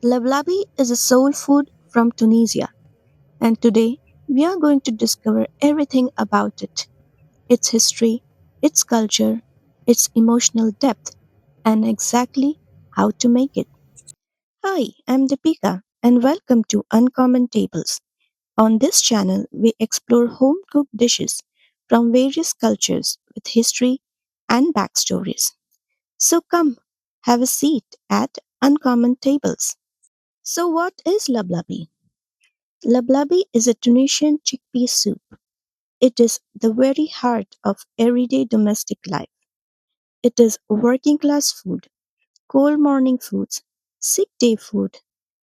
Lablabi is a soul food from Tunisia, and today we are going to discover everything about it, its history, its culture, its emotional depth, and exactly how to make it. Hi, I'm Deepika, and welcome to Uncommon Tables. On this channel, we explore home cooked dishes from various cultures with history and backstories. So come, have a seat at Uncommon Tables. So, what is Lablabi? Lablabi is a Tunisian chickpea soup. It is the very heart of everyday domestic life. It is working class food, cold morning foods, sick day food,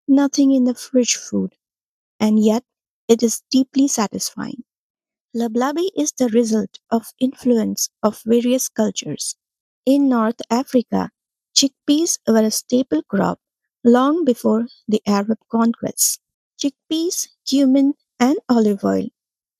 nothing in the fridge food, and yet it is deeply satisfying. Lablabi is the result of influence of various cultures. In North Africa, chickpeas were a staple crop long before the Arab conquests. Chickpeas, cumin, and olive oil,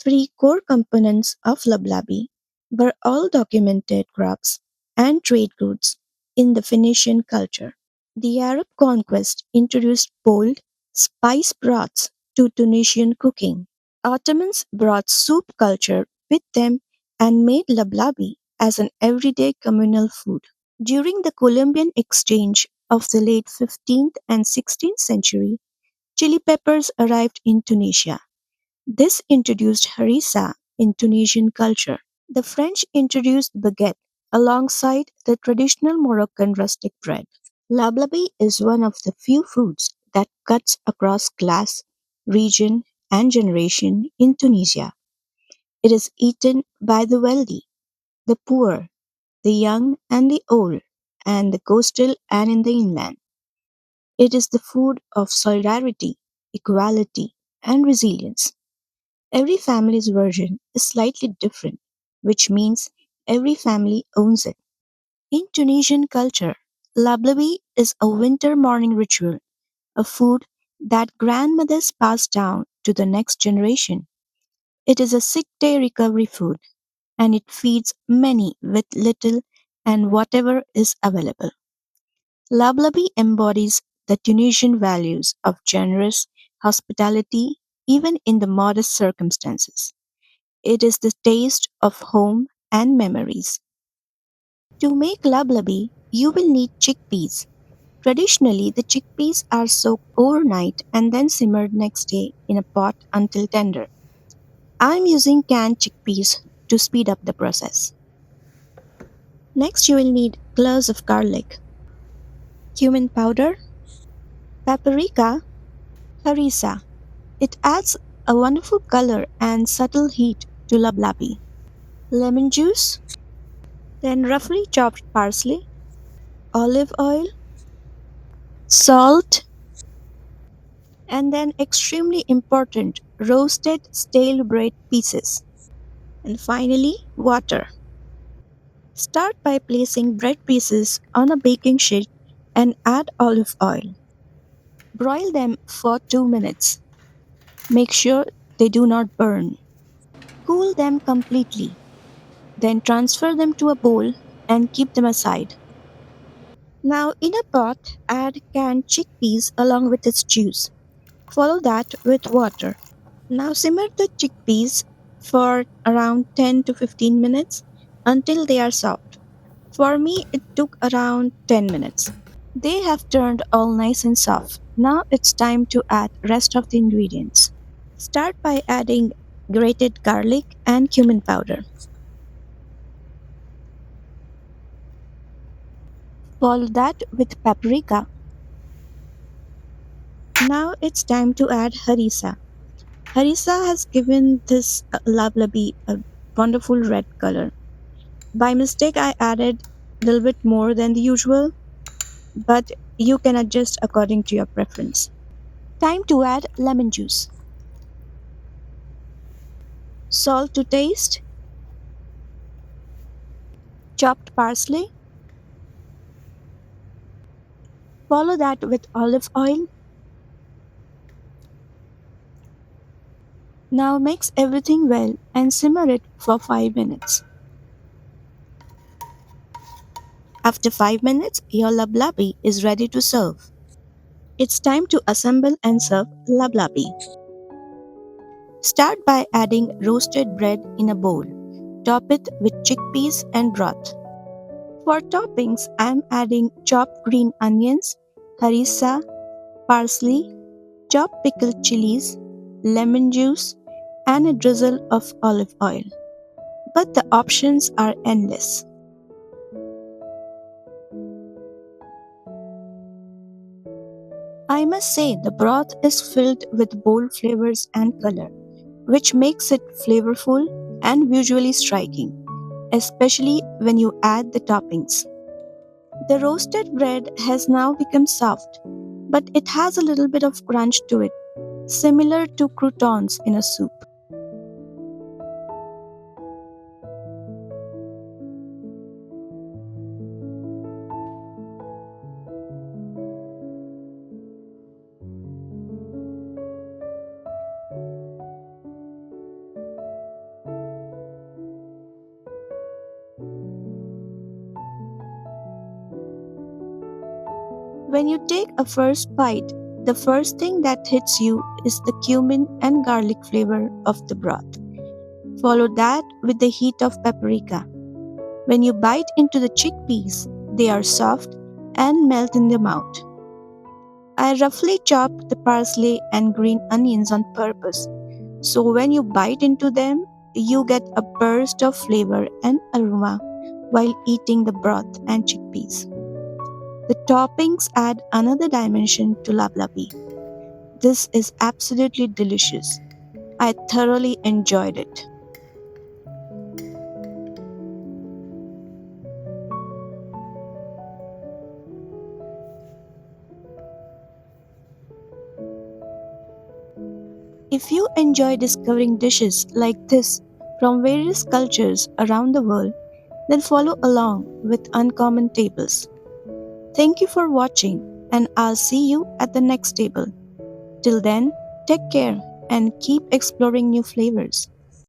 three core components of Lablabi, were all documented crops and trade goods in the Phoenician culture. The Arab conquest introduced bold, spice broths to Tunisian cooking. Ottomans brought soup culture with them and made Lablabi as an everyday communal food. During the Columbian exchange of the late 15th and 16th century, chili peppers arrived in Tunisia. This introduced harissa in Tunisian culture. The French introduced baguette alongside the traditional Moroccan rustic bread. Lablabi is one of the few foods that cuts across class, region, and generation in Tunisia. It is eaten by the wealthy, the poor, the young and the old, and the coastal and in the inland. It is the food of solidarity, equality, and resilience. Every family's version is slightly different, which means every family owns it. In Tunisian culture, lablabi is a winter morning ritual, a food that grandmothers pass down to the next generation. It is a sick day recovery food, and it feeds many with little and whatever is available. Lablabi embodies the Tunisian values of generous hospitality even in the modest circumstances. It is the taste of home and memories. To make lablabi, you will need chickpeas. Traditionally, the chickpeas are soaked overnight and then simmered next day in a pot until tender. I'm using canned chickpeas to speed up the process. Next, you will need cloves of garlic, cumin powder, paprika, harissa. It adds a wonderful color and subtle heat to lablabi. Lemon juice, then roughly chopped parsley, olive oil, salt, and then extremely important roasted stale bread pieces. And finally, water. Start by placing bread pieces on a baking sheet and add olive oil. Broil them for 2 minutes. Make sure they do not burn. Cool them completely. Then transfer them to a bowl and keep them aside. Now, in a pot, add canned chickpeas along with its juice. Follow that with water. Now, simmer the chickpeas for around 10 to 15 minutes until they are soft. For me, it took around 10 minutes. They have turned all nice and soft. Now it's time to add rest of the ingredients. Start by adding grated garlic and cumin powder. Follow that with paprika. Now it's time to add harissa. Harissa has given this lablabi a wonderful red color. By mistake, I added a little bit more than the usual, but you can adjust according to your preference. Time to add lemon juice, salt to taste, chopped parsley. Follow that with olive oil. Now mix everything well and simmer it for 5 minutes. After 5 minutes, your lablabi is ready to serve. It's time to assemble and serve lablabi. Start by adding roasted bread in a bowl. Top it with chickpeas and broth. For toppings, I'm adding chopped green onions, harissa, parsley, chopped pickled chilies, lemon juice, and a drizzle of olive oil. But the options are endless. I must say the broth is filled with bold flavors and color, which makes it flavorful and visually striking, especially when you add the toppings. The roasted bread has now become soft, but it has a little bit of crunch to it, similar to croutons in a soup. When you take a first bite, the first thing that hits you is the cumin and garlic flavor of the broth. Follow that with the heat of paprika. When you bite into the chickpeas, they are soft and melt in the mouth. I roughly chop the parsley and green onions on purpose, so when you bite into them, you get a burst of flavor and aroma while eating the broth and chickpeas. The toppings add another dimension to lablabi. This is absolutely delicious. I thoroughly enjoyed it. If you enjoy discovering dishes like this from various cultures around the world, then follow along with Uncommon Tables. Thank you for watching, and I'll see you at the next table. Till then, take care and keep exploring new flavors.